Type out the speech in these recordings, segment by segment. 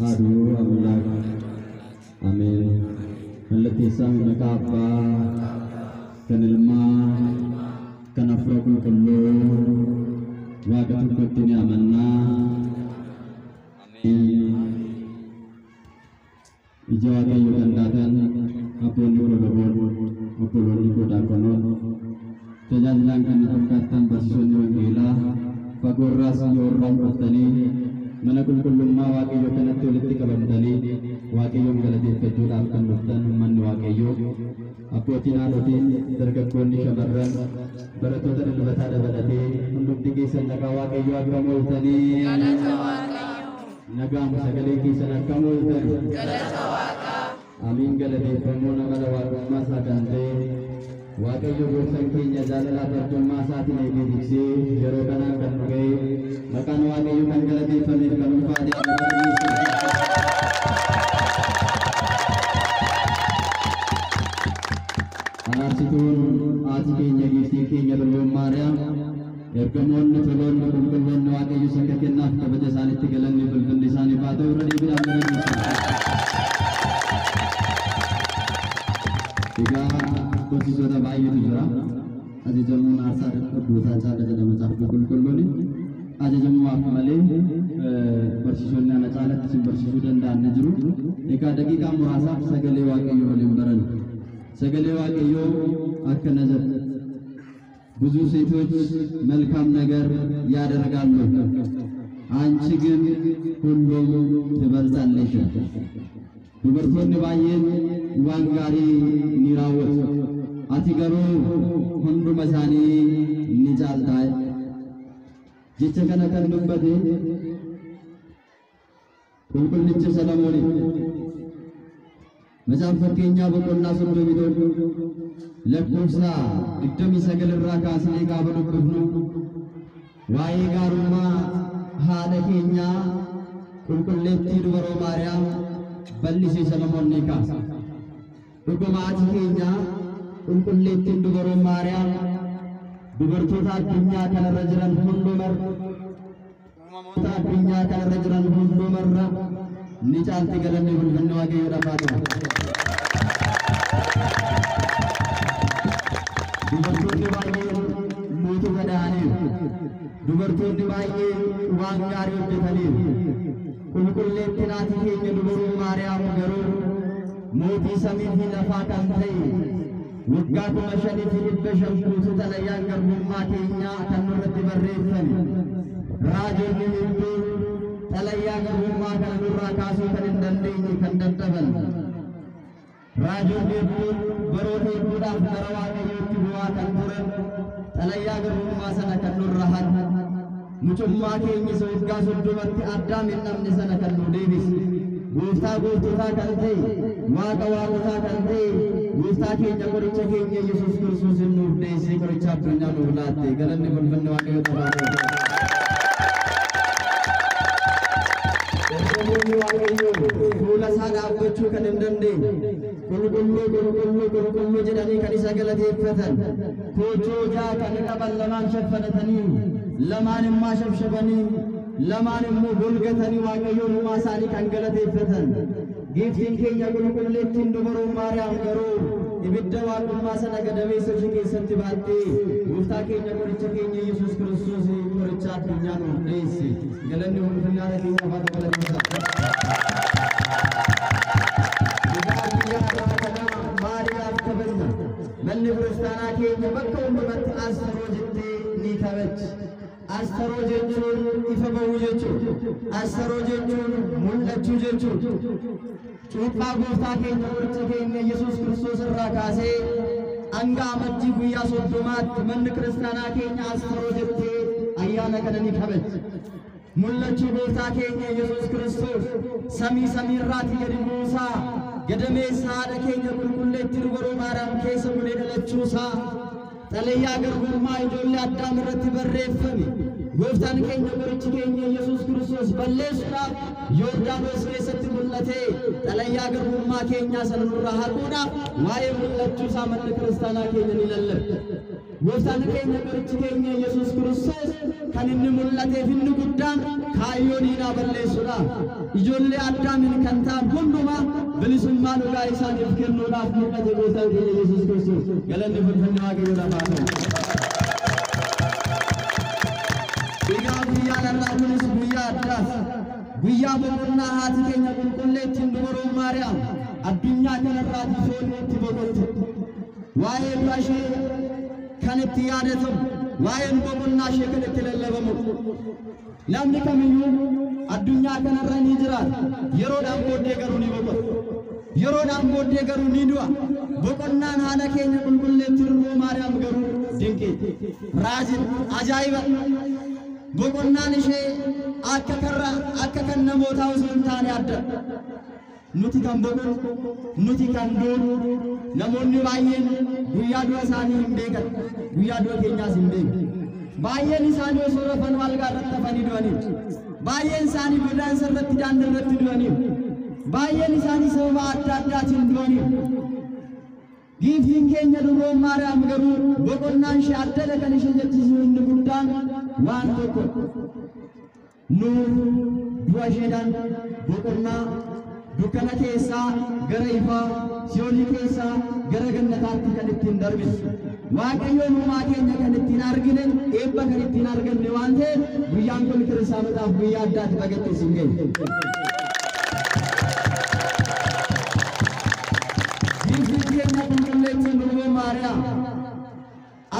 Aduh Allah, amin. Meletisang nakapa, kanilma, kanafrokul kullu, wakatukut ini amanna, amin. Ijawa kayu kandatan, apun iku dakonon, tejanjangkan angkatan basun yang gila, faguras yorong utani. Manakul kullum ma waqiyo kanat tulitti kabandali waqiyo galati fajur alkan nuftan man waqiyo apotina roti dargaggoon ni shamarran barattoota dhalbataadha badhate hundumti keessan nagaa waqiyo akkam ooltanii nagaama sagalee keessan akkam ooltan amiin galateeffamuu nama waaqummaa isaa kan ta'e waaqayyo gooftaan keenya jaalalaa tartummaa isaatiin eegee tiksee yeroo kanaan kan nu ga'e maqaan waaqayyo kan galateeffameef kan ulfaate Anaarsituun haati keenya giiftiin keenya Tulluun Maariyaam ergamoonni toloonni qulqulloonni waaqayyo akka kennaaf kabaja isaanitti galanni ulfinni isaaniif haa ta'u irra deebiidhaan barsiisota baay'eetu jira. Ajajamuun aarsaa dhaggeeffatoota caalaa jedhama caafuu qulqulluuni. Ajajamuudhaaf malee barsiisonni ana caalatti isin barsiisuu danda'an ni jiru. Egaa daqiiqaa muraasaaf sagalee waaqayyoo waliin baran. Sagalee waaqayyoo akkana jedha. ብዙ ሴቶች መልካም ነገር ያደርጋሉ፣ አንቺ ግን ሁሉም ትበልጣለሽ። dubartoonni baay'een waan gaarii ni raawwatu, ati garuu hunduma isaanii ni caalta. Jecha kana kan dubbate qulqullichi Solomoon Macaafa Fakkeenyaa boqonnaa 31 lakkoofsa 29 irraa kaasnee gaafa dubbifnu waa'ee gaarummaa haadha keenyaa qulqulleettii dubaroo Maariyaam bal'isee Solomoon ni kaasa. Dhuguma haati keenya qulqulleettiin dubaroo Maariyaam dubartoota addunyaa kanarra jiran hundumarra uumamoota addunyaa kanarra jiran hundumarra ni caalti. Galanni ulfinni waaqayyoodhaaf haa ta'u. Dubartoonni baay'een mootii gadaaniiru. Dubartoonni baay'een waan gaarii hojjetaniiru. Qulqulleettiin haati keenya dubaroo Maariyaam garuu mootii samii fi lafaa kan ta'e waggaa 5,500 guutuu xalayaa garbummaa keenyaa kan nurratti barreeffame raajonni hedduu xalayaa garbummaa kana nurraa kaasuu kan hin dandeenye kan dadhaban raajonni hedduun baroota hedduudhaaf gara waaqayyootti bu'aa kan turan xalayaa garbummaa sana kan nurra haadha mucummaa keenya isa waggaa 30tti Addaam hin dhabne sana kan nu deebise gooftaa gooftotaa kan ta'e waaqa waaqotaa kan ta'e gooftaa keenya qoricha keenya Yesuus Kiristoos nuuf dhiyeessee qoricha addunyaa nuuf laatte. Galanni ulfinni waaqayyoof haa ta'u. Ergamoonni waaqayyoo fuula isaa dhaabbachuu kan hin dandeenye qulqulluu qulqulluu qulqulluu jedhanii kan isa galateeffatan koochoo ja'a kan qaban lamaan shaffanatanii lamaan immoo shabshabanii lamaan immoo golgatanii waaqayyoon uumaa isaanii kan galateeffatan. Giiftiin keenya qulqulleettiin dubaroo Maariyaam garuu ibidda waaqummaa sana gadameessa ishee keessatti baattee gooftaa keenya qoricha keenya Yesuus Kiristoos qoricha addunyaa nuuf dhiyeesse. Galanni ulfinni haadha keenyaaf haa ta'u. Maariyaam kabajna. Manni kiristaanaa keenya bakka hundumatti Astaroo jettee ni kabajji. Astaroo jechuun ifa bahuu jechuudha. Astaroo jechuun mul'achuu jechuudha. Cuuphaa gooftaa keenya qoricha keenya Yesuus Kiristoos irraa kaasee hanga amajjii guyyaa 30tti manni kiristaanaa keenya Astaroo jettee ayyaana kana ni kabajji. Mul'achuu gooftaa keenya Yesuus Kiristoos samii samiirraati gadi buusaa gadameessa haadha keenya qulqulleettii dubaroo Maariyaam keessa bulee dhalachuusaa xalayaa garbummaa ijoollee Addaam irratti barreeffame gooftaan keenya qorichi keenya Yesuus Kiristoos balleessuudhaaf Yordaanos keessatti mul'ate xalayyaa garbummaa keenyaa sana nurraa haquudhaaf waa'ee mul'achuu isaa manni kiristaanaa keenya ni lallabe. Gooftaan keenya qorichi keenya Yesuus Kiristoos kan inni mul'ateef inni guddaan kaayyoo diinaa balleessuudhaaf ijoollee Addaamin kan ta'an hundumaa bilisummaa dhugaa isaaniif kennuudhaaf mul'ate gooftaan keenya Yesuus Kiristoos. Galanni ulfinni Waaqayyoodhaaf haa ta'u. Egaa guyyaa har'aa kunis guyyaa addaas guyyaa boqonnaa haati keenya qulqulleettiin dubaroon Maariyaam addunyaa kanarraati ijoollee itti boqotte. Waa'ee du'a ishee kan itti yaadatamu waa'een boqonnaa ishee kan itti lallabamu namni kamiyyuu addunyaa kanarra ni jiraata. Yeroodhaan booddee garuu ni boqota. Yeroodhaan booddee garuu ni du'a. Boqonnaan haadha keenya qulqulleettiin dubaroon Maariyaam garuu dinqii raajii ajaa'iba. Boqonnaan ishee akka kan namootaa osoo hin taane adda. Nuti kan boqonnu nuti kan duunu namoonni baay'een guyyaa du'a isaanii hin beekan, guyyaa du'a keenyaas hin beekan. Baay'een isaanii osoo rafan walgaa irratti hafanii du'aniiru. Baay'een isaanii godaansa irratti daandii irratti du'aniiru. Baay'een isaanii sababa adda addaatiin du'aniiru. Giiftiin keenya dubaroon Maariyaam garuu boqonnaan ishee addadha. Kan ishee jechisiisu inni guddaan waan tokko nuuf du'a isheedhaan boqonnaa dukkana keessaa gara ifaa siyoolii keessaa gara gannataatti kan ittiin darbisu Waaqayyoon uumaa keenya kan ittiin argine eebba kan ittiin arganne waan ta'eef guyyaan kun kiristaanotaaf guyyaa addaatti bagattees hin geenye. Giiftiin keenya qulqulleettiin dubaroon Maariyaam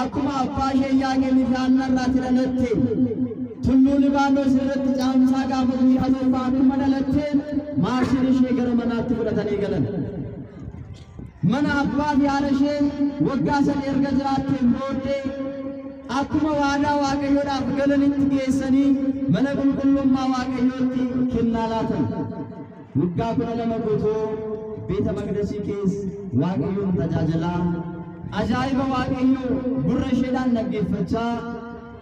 akkuma abbaa ishee Yaaqoob naannarraatti dhalatte tulluu Libaanos irratti caamsaa gaafa guyyaa torba akkuma dhalatte maashin ishee gara manaatti fudhatanii galan. Mana abbaa fi haadha ishee waggaa sadii erga jiraatteen booddee akkuma waadaa Waaqayyoodhaaf galanitti geessanii mana qulqullummaa Waaqayyootti kennaa laatan. Waggaa 12 guutuu beeta maqdasii keessa Waaqayyoon tajaajilaa ajaa'iba Waaqayyoo gurra isheedhaan dhaggeeffachaa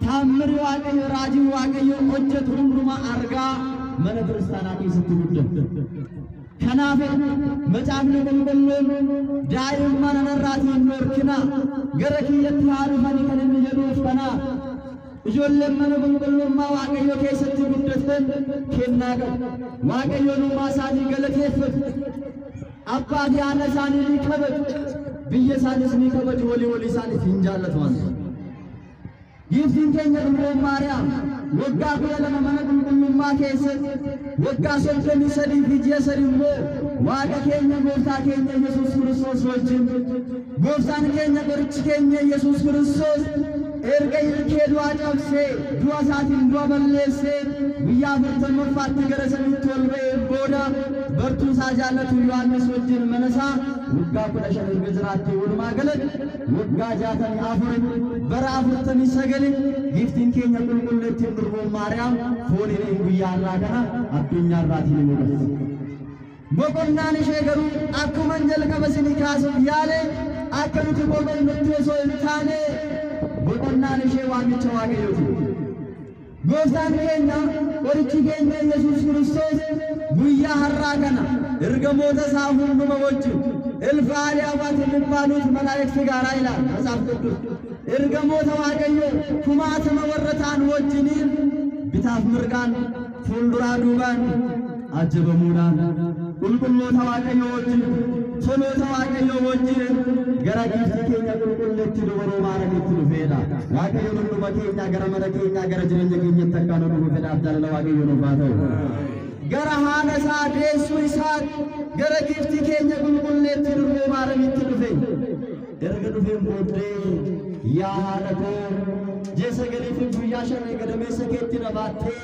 taammiri Waaqayyo raajii Waaqayyo hojjetu hundumaa argaa mana kiristaanaa keessatti guddatte. Kanaaf macaafni qulqulluun daa'imman anarraatii hin dhorkina gara kiyyatti haa dhufanii kan inni jedhuuf kanaaf ijoolleen mana qulqullummaa Waaqayyo keessatti guddatan kennaa qabu. Waaqayyoon uumaa isaanii galateeffatu. Abbaa fi haadha isaanii ni kabaju. Biyya isaaniis ni kabaju. Walii isaaniif hin jaallatu waan ta'eef. Giiftiin keenya dubaroon Maariyaam waggaa 12 mana qulqullummaa keessatti waggaa 33 fi ji'a 3 immoo Waaqa keenya gooftaa keenya Yesuus Kiristoos wajjin gooftaan keenya qorichi keenya Yesuus Kiristoos erga ilkee du'aa cabsee du'a isaatiin du'a balleessee guyyaa 40ffaatti gara samiitti ol ba'ee booda bartuu isaa jaallatu Yohaannis wajjin mana isaa waggaa 15 erga jiraattee walumaa galatti waggaa 64 bara 49 giiftiin keenya qulqulleettiin dubaroon Maariyaam fooniin guyyaa irraa kana addunyaa irraatiin ni mul'atu. Boqonnaan ishee garuu akkuma jalqaba isinii kaasuuf yaale akka nuti boqonnutti osoo hin taane boqonnaan ishee waamicha Waaqayyooti. Gooftaan keenya qorichi keenya Yesuus Kiristoos guyyaa har'aa kana ergamoota isaa hunduma wajjin ilfa aaliyaawwaat የሚባሉት መላእክት ጋር ይላል መጽሐፍ ቅዱስ ergamoota Waaqayyo kumaatama warra ta'an wajjiniin bitaaf mirgaan fuulduraa duubaan ajjabamuudhaan qulqulloota Waaqayyo wajjin toloota Waaqayyo wajjin gara giiftii keenya qulqulleetti dubaroo Maariyaamitti dhufeedha. Waaqayyoon hunduma keenya gara mana keenya gara jireenya keenyatti akka nu dhufeedhaaf jaalala Waaqayyo nuuf haa ta'u. Gara haadha isaa deessuu isaa gara giiftii keenya qulqulleetti dubaroo Maariyaamitti dhufe. Erga dhufeen booddee yaa haadha koo jeessa galiifi guyyaa 5 gadameessa keetti na baattee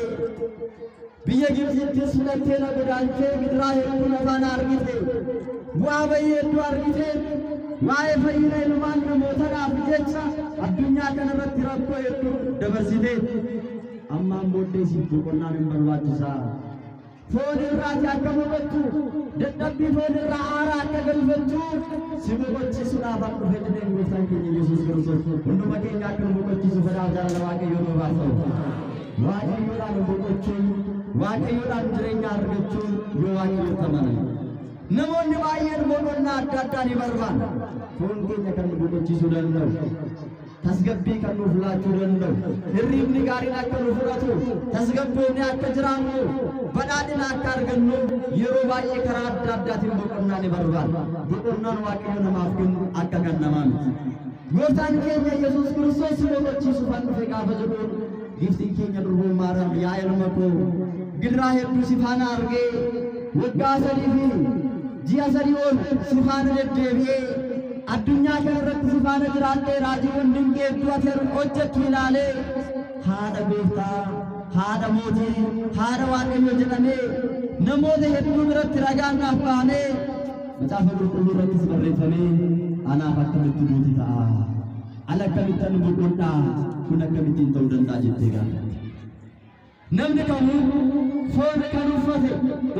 biyya Gibxittis fudhattee na godaantee gidiraa hedduu lafaan argite bu'aa bayii hedduu argite waa'ee fayyina ilmaan namootaaf jecha addunyaa kanarratti rakkoo hedduu dabarsite ammaan booddee siif boqonnaan hin barbaachisaa. Foon irraati akka boqottu dadhabbii foon irraa aaraa akka galfattu si boqochiisuudhaaf akka dhufe jedheen gooftaan keenya Yesuus Kiristoos hunduma keenya akka nu boqochiisu fedhaaf jaalala Waaqayyoo nuuf haa ta'u. waaqayyoodhaan boqochuun waaqayyoodhaan jireenya argachuun yoo waaqayyo tamane namoonni baay'een boqonnaa adda addaa ni barbaadu. Foon keenya kan nu boqochiisuu danda'u, tasgabbii kan nuuf laachuu danda'u, hirribni gaariin akka nu fudhatu, tasgabboonni akka jiraannu, badhaadhina akka argannu yeroo baay'ee karaa adda addaatiin boqonnaa ni barbaadu. Boqonnaan waaqayyo namaaf kennu akka kan namaa miti. Gooftaan keenya Yesuus Kiristoos boqochiisuuf dhufe gaafa jedhu giftiin keenya durbuu Maariyaam yaa ilma koo gidiraa hedduu si faana argee waggaa 3 fi ji'a 3 ol si faana deddeebi'ee addunyaa kana irratti si faana jiraadhee raajiiwwan dinqii hedduu ati hojjettu ilaalee haadha gooftaa, haadha mootii, haadha waaqayyoo jedhamee namoota hedduu biratti ragaan naaf bahamee macaafa qulqulluu irrattis barreeffamee anaaf akkamitti duuti ta'a, ala akkamittan boqodhaa, kun akkamittiin ta'uu danda'a jettee gaafatte. Namni kamuu foon kan uffate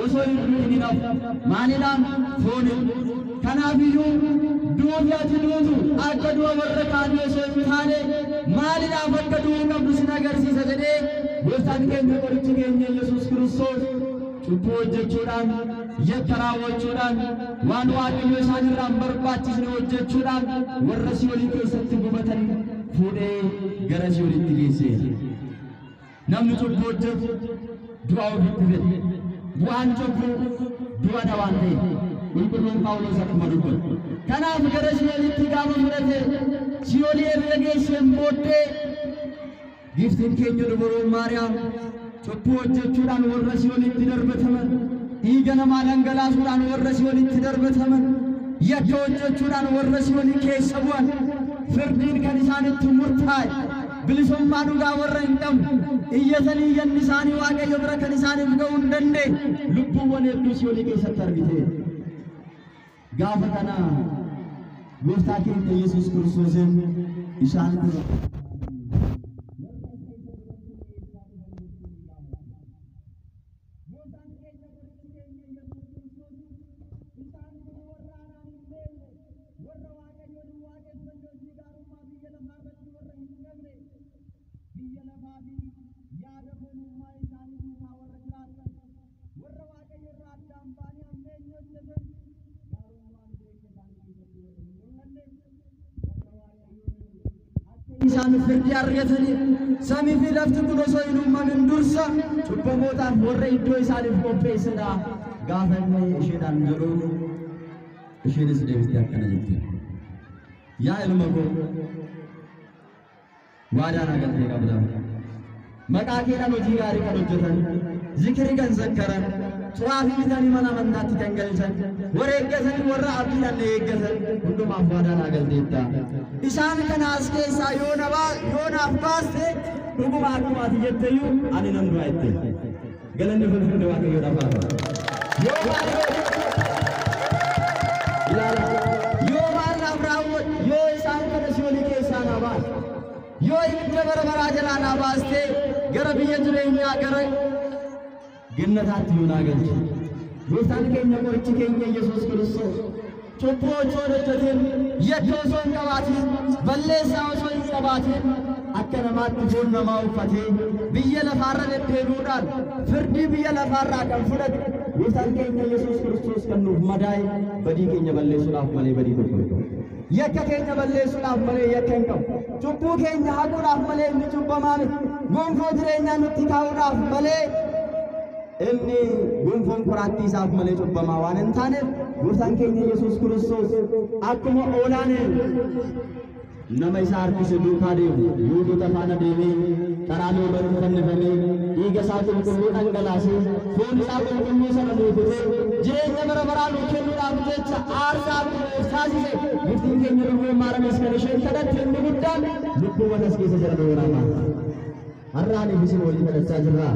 osoo hin hafu maaliidhaan fooni. Kanaafiyyuu duuti ati duutu akka du'a warra kaanii osoo hin taane maaliidhaaf akka du'uu qabdu sin agarsiisa jedhee gooftaan keenya qorichi keenya Yesuus Kiristoos cubbuu hojjechuudhaan, yakka raawwachuudhaan, waan waaqayyo isaan irraa hin barbaachisne hojjechuudhaan warra Si'oolii keessatti gubatan fuudhee gara Si'oolitti geesse. Namni cubbuu hojjetu du'a ofitti fedhe, bu'aan cubbuu du'adha waan ta'eef qulqulluun Phaawulos akkuma dubbatu. Kanaaf gara Si'oolitti gaafa fudhate Si'oolii erga geesseen booddee giftiin keenya durbuu Maariyaam cubbuu hojjechuudhaan warra Si'oolitti darbataman, dhiiga namaa dhangalaasuudhaan warra Si'oolitti darbataman, yakka hojjechuudhaan warra Si'oolii keessa bu'an, firdiin kan isaanitti murtaa'e, bilisummaa dhugaa warra hin qabne, iyyatanii iyyanni isaanii waaqayyo bira kan isaaniif ga'uu hin dandeenye lubbuuwwan hedduu Si'oolii keessatti argite. Gaafa kana gooftaa keenya Yesuus Kiristoosiin isaan dura isaan firdi argatanii samii fi lafti kun osoo hin uumamin dursa cubbamootaaf warra iddoo isaaniif qopheessedha. Gaafa inni isheedhaan jedhu isheenis deebistee akkana jette, yaa ilma koo waadaa naa galtee qabda. Maqaa keetiin hojii gaarii kan hojjetan, zikrii kan zakkaran, xuraafii bitanii mana amantaatti kan galchan, warra eeggatanii warra abdiidhaan eeggatan hundumaaf waadaa naa galteetta. Isaan kana as keessaa yoo naaf baaste dhuguma akkuma ati jetteyyuu ani nan du'a jette. Galanni fulfilli waaqayyoodhaaf haa ta'u. Yoo maal naaf raawwatu, yoo isaan kana Si'oolii keessaa naa baaste, yoo ibidda bara baraa jalaa naa baaste gara biyya jireenyaa gara gannataatti yoo naa galche. Gooftaan keenya qorichi keenya Yesuus Kiristoos cubbuu osoo hin hojjetin, yakka osoo hin qabaatin, balleessaa osoo hin qabaatin akka namaatti foon namaa uffatee biyya lafaarra deddeebi'uudhaan firdii biyya lafaarraa kan fudhate gooftaan keenya Yesuus Kiristoos kan nuuf madaa'e badii keenya balleessuudhaaf malee badii tokko hin qabu. Yakka keenya balleessuudhaaf malee yakka hin qabu. Cubbuu keenya haquudhaaf malee inni cubbamaa miti. Gonfoo jireenyaa nutti kaa'uudhaaf malee inni gonfoon qoraattii isaaf malee cubbamaa waan hin taaneef gooftaan keenya Yesuus Kiristoos akkuma oolaan nama isaa harkise duukaa deemu Yihuudoota faana deemee qaraanoo irratti fannifamee dhiiga isaa qulqulluu dhangalaasee foon isaa qulqulluu sana nuufutee jireenya bara baraa nuu kennuudhaaf jecha aarsaa nuuf taasise giftiin keenya durbuu Maariyaam kan isheen kadhatte inni guddaan lubbuuwwan as keessa jiran waraabaa. Har'aaniif isin waliin kadhachaa jirra.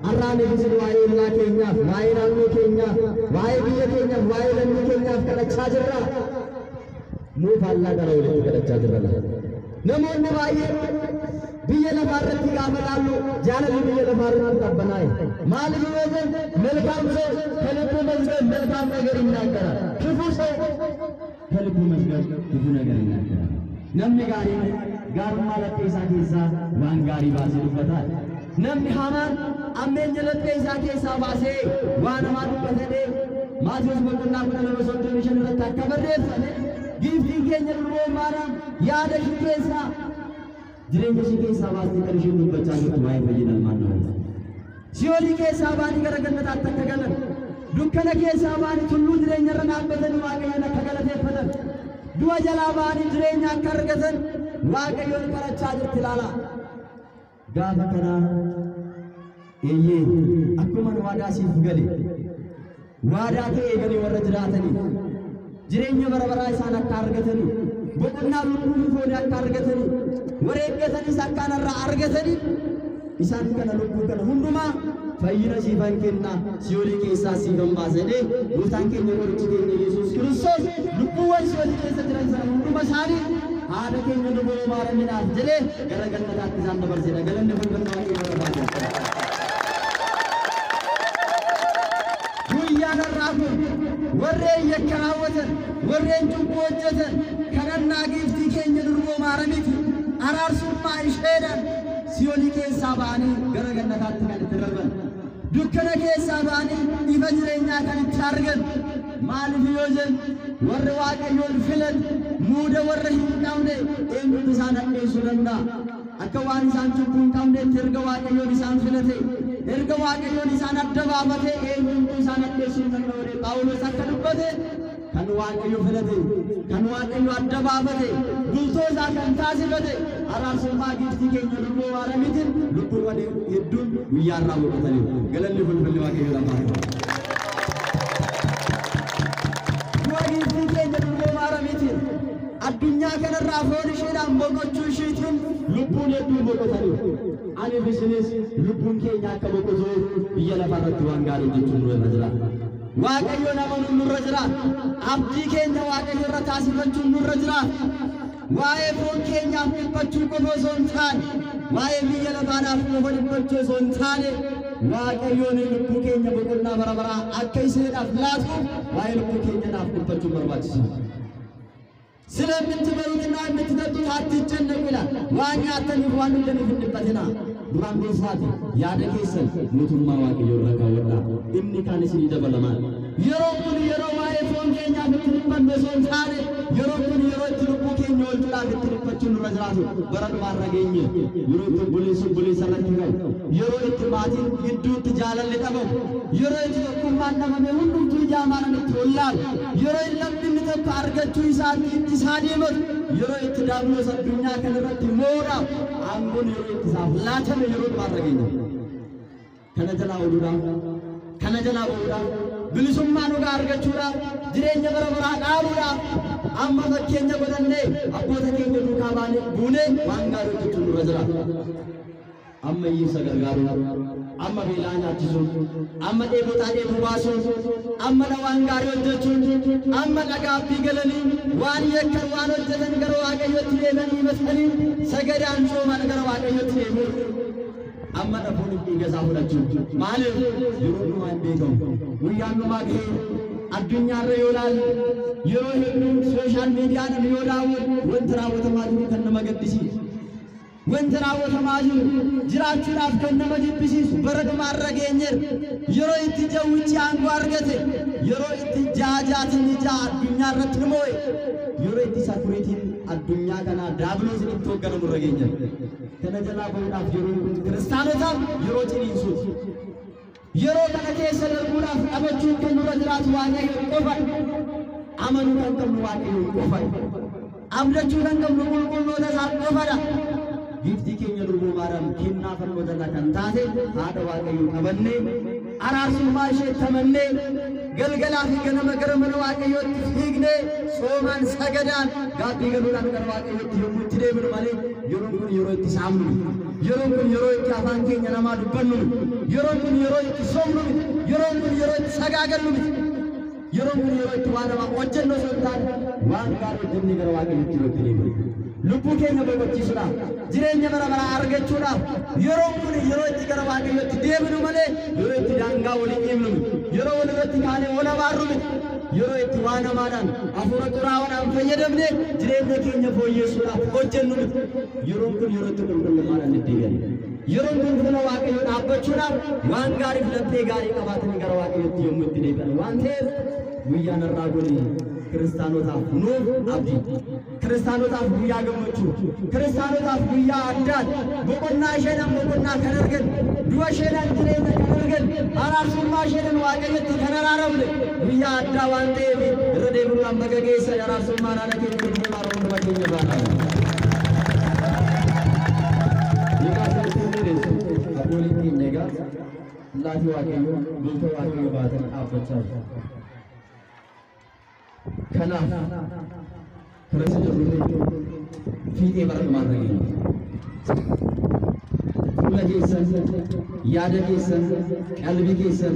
Har'aaniif isin waa'ee ollaa keenyaaf, waa'ee naannoo keenyaaf, waa'ee biyya keenyaaf, waa'ee lammii keenyaaf kadhachaa jirra. Nuuf Allaa kana walitti kadhachaa jirra. Namoonni baay'een biyya lafaa irratti gaafa laallu jaalalli biyya lafaa irratti qabbanaa'e. Maaliif yoo jennu መልካም ሰው ከልቡ መዝገብ መልካም ነገር ይናገራል። ክፉ ሰው ከልቡ መዝገብ ክፉ ነገር ይናገራል። Namni gaariin gaarummaa laphee isaa keessaa waan gaarii baasee dubbata. namni hamaan ammeen jalatti isaa keessaa baasee waan hamaa dubbatee Maatiyoos boqonnaa 12:35 irratti akka barreeffame giiftiin keenya durboommaadhaan yaada ishee keessaa jireenya ishee keessaa baastee kan isheen dubbachaa jirtu waa'ee fayyina ilmaan namaa. Si'oolii keessaa baanii gara gannataatti akka galan, dukkana keessaa baanii tulluu jireenya irra dhaabbatanii Waaqayyoon akka galateeffatan, du'a jalaa baanii jireenya akka argatan Waaqayyoon kadhachaa jirti ilaala. Gaafa kanaa eeyyee akkuma waadaa siif gale waadaa ta'ee galee warra jiraatanii jireenya bara baraa isaan akka argatanii boqonnaa lubbuu foonii akka argatanii wareeggatanis akka narraa argatanii isaan kana lubbuu kana hundumaa fayyina siifan kenna si'oolii keessaa siifan baasedee gooftaan keenya qorichi keenya Yesuus Kiristoos lubbuuwwan si'oolii keessa jiran sana hunduma isaanii haadha keenya lubbuu maaraminaaf jedhee gara gannataatti isaan dabarsedha. Galanni fulfannaa Waaqayyoo barbaada. Warreen yakka raawwatan warreen cubbuu hojjetan kadhannaa giiftii keenya durboo maaramiti araarsummaa isheedhaan si'oolii keessaa ba'anii gara gannataatti kan itti darban dukkana keessaa ba'anii ifa jireenyaa kan itti argan maaliif yoo jennu warri Waaqayyoon filan muuda warra hin qabne eenyutu isaan hadheessuu danda'a akka waan isaan cubbuu hin qabneetti erga Waaqayyoon isaan filate erga Waaqayyoon isaan adda baafate eenyutu isaan hadheessuu hin danda'u. Phaawulos akka dubbate kan Waaqayyo filate kan Waaqayyo adda baafate bultoo isaa kan taasifate araarsummaa giiftii keenya durboo maaramiitiin lubbuuwwan hedduun guyyaa irraa boqotaniiru. Galanni fulfilli Waaqayyo lamaa giiftii keenya durboo maaramiitiin addunyaa kanarraa foon isheedhaan boqochuu isheetiin lubbuun hedduun boqotaniiru. Ani isinis lubbuun keenya akka boqotuuf biyya lafarratti waan gaarii hojjechuun nurra jira. Waaqayyoon amanuun nurra jira. Abdii keenya Waaqayyo irra taasifachuun nurra jira. Waa'ee foon keenyaaf dhiphachuu qofa osoo hin taane, waa'ee biyya lafaadhaaf qofa dhiphachuu osoo hin taane, Waaqayyoon lubbuu keenya boqonnaa bara baraa akka isheedhaaf laatuuf waa'ee lubbuu keenyaaf dhiphachuun barbaachisaadha. ስለምትበሉትና የምትጠጡት አትጨነቁ ይላል። ዋኛ አተኒፍ ዋን እንደኒፍ እንድበትና ዱራን ጎሳት ያደ ኬሰን ሙቱማ Waaqayyo ረጋ ወዳ እኒ ካንሲን ይደበለማል የሮኩን የሮማዬ ፎን ኬኛ ምትልበን በሶን ታኔ የሮኩን የሮት ልቡ ኬኛ ወልጥላ ምትልበችን ረዝራቱ በረድ ማረገኝ የሮት ቡሊስ ቡሊስ ሰረንቲው የሮት ማቲን ይዱት ጃለል ጠበው የሮት ተኩማና ማነ ሁሉ ጃማን ተወላል የሮት ለምን ተጣ አርገቹ ይሳት ይሳዲመት የሮት ዳብሎስ አዱኛ ከነረት ሞራ አንጎን የሮት ዛፍ ላተነ የሮት ማረገኝ ከነጀላ ወዱዳ ከነጀላ ወዱዳ bilisummaa nu argachuudhaaf jireenya bara baraa dhaabuudhaaf amma fakkeenya godhannee abboota keenya duukaa baanee buunee waan gaarii hojjechuun nurra jira. Amma hiyyeessa gargaaruun, amma beelaa nyaachisuun, amma dheebotaa dheebuu baasuun, amma waan gaarii hojjechuun, amma dhagaabbii galanii waan yakkan waan hojjetan gara Waaqayyootti deemanii masanii sagadaan sooman gara Waaqayyootti deemuun. Amma dhabuun dhiiga isaa fudhachuun maaliif yeroo numaa hin beekamu guyyaan numaa gahee addunyaarra yoo ilaalle yeroo hedduu sooshaal miidiyaadhaan yoo daawwannu wanti raawwatamaa jiru kan nama gaddisiisu wanti raawwatamaa jiru jiraachuudhaaf kan nama jibbisiisu bara dhumaarra geenyeerra yeroo itti jawwichi aangoo argate yeroo itti jaajaatiin ijaa addunyaarratti moo'e yeroo itti sakuriitiin addunyaa kanaa daabiloosiin itti hoogganamurra geenyeerra. Kana jalaa bahuudhaaf yeroo kiristaanotaaf yeroo ciniinsuuti. Yeroo kana keessa darbuudhaaf dhabachuun kan nurra jiraatu Waaqayyoon qofa. Amanuu kan qabnu Waaqayyoon qofa. Abdachuu kan qabnu qulqulloota isaa qofadha. Giiftii keenya durboo maaraam kennaa farboota irraa kan taate haadha Waaqayyoo qabannee araarsummaa ishee tamannee galgalaa fi ganama gara mana Waaqayyootti fiignee soomaan sagadaan gaabbii galuudhaan gara Waaqayyootti yommuu itti deemnu malee yeroon kun yeroo itti saamnu yeroon kun yeroo itti afaan keenya namaa dubbannu yeroon kun yeroo itti soomnu yeroon kun yeroo itti sagaagallu yeroon kun yeroo itti waan namaa hojjennu osoo hin taane waan gaarii hojjennee gara Waaqayyootti yommuu deemnu lubbuu keenya boqochiisuudhaaf jireenya bara baraa argachuudhaaf yeroon kun yeroo itti gara Waaqayyootti deemnu malee yeroo itti daangaa waliin dhiibnu yeroo walirratti kaanee wal abaarru yeroo itti waan hamaadhaan hafuura xuraawaan fayyadamne jireenya keenya fooyyessuudhaaf hojjennu miti. Yeroon kun yeroo itti qulqullummaadhaan deddeebi'an. Yeroon kun fuula Waaqayyoo dhaabbachuudhaaf waan gaarii filattee gaarii qabaatanii gara Waaqayyootti yommuu itti deebi'an waan ta'eef guyyaan irraa kun kiristaanotaaf nuuf abdii, kiristaanotaaf guyyaa gammachuu, kiristaanotaaf guyyaa addaan boqonnaa isheenan boqonnaa kan argan, du'a isheenan jireenya kan argan, araarsummaa isheenan Waaqayyotti kan araaramne guyyaa addaa waan ta'eef irra deebi'uudhaan baga geessa araarsummaan haala keenya keenya maara hunduma keenya baanaa. Abbooliin keenya egaa laatii Waaqayyoo bultoo Waaqayyoo baatan dhaabbachaa jiru. Kanaaf kurasa jirruulee fiixee bara dhumaan dhageenya. Fuula keessan, yaada keessan, qalbii keessan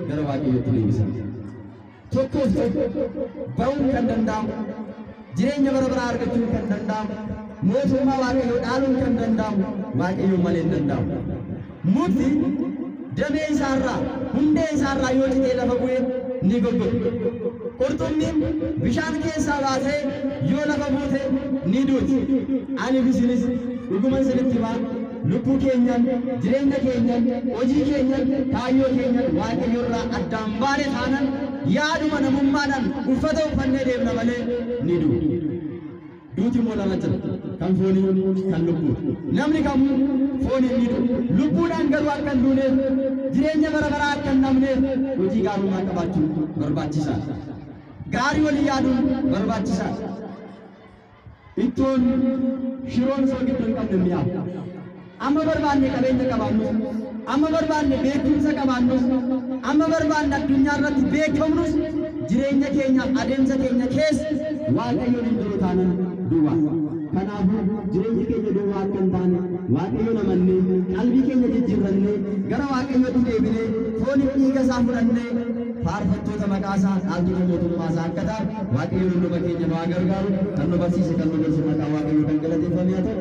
gara Waaqayyootti deebisan. Tokkoof ba'uun kan danda'amu, jireenya bara baraa argachuun kan danda'amu, mootummaa Waaqayyoo dhaaluun kan danda'amu Waaqayyoo malee hin danda'amu. Mukti damee isaarraa, hundee isaarraa yoo citee lafa bu'ee ni goggoga. Qurxummiin bishaan keessaa baatee yoo lafa buute ni duuti. Ani isinis dhuguma isinitti himaa lubbuu keenyan, jireenya keenyan, hojii keenyan, kaayyoo keenyan Waaqayyoorraa addaan baane taanan yaaduma namummaadhaan uffata uffannee deemna malee ni duuti. Duuti immoo lama jira. Kan foonii kan lubbuu. Namni kamuu fooniin ni du'a. Lubbuudhaan garuu akka hin duuneef jireenya bara baraa akka hin dhabneef hojii gaarummaa qabaachuun barbaachisaadha. Gaarii walii yaaduun barbaachisaadha. Ittoon shiroon soogiddu hin qabne mi'aawa. Amma barbaanne qabeenya qabaannus, amma barbaanne beekumsa qabaannus, amma barbaanne addunyaa irratti beekamnus jireenya keenyaaf adeemsa keenya keessa Waaqayyoon hin jiru taanan duwwa. Kanaafuu jireenyi keenya duwwaa akka hin taane Waaqayyoon amannee qalbii keenya jijjiirrannee gara Waaqayyootti deebinee fooniif dhiiga isaa fudhannee faarfattoota maqaa isaa dhaaltota mootummaa isaa akka ta'an Waaqayyoon hunduma keenya nu haa gargaaru. Kan nu barsiise kan nu gorsu maqaa Waaqayyoo kan galateeffame haa ta'u.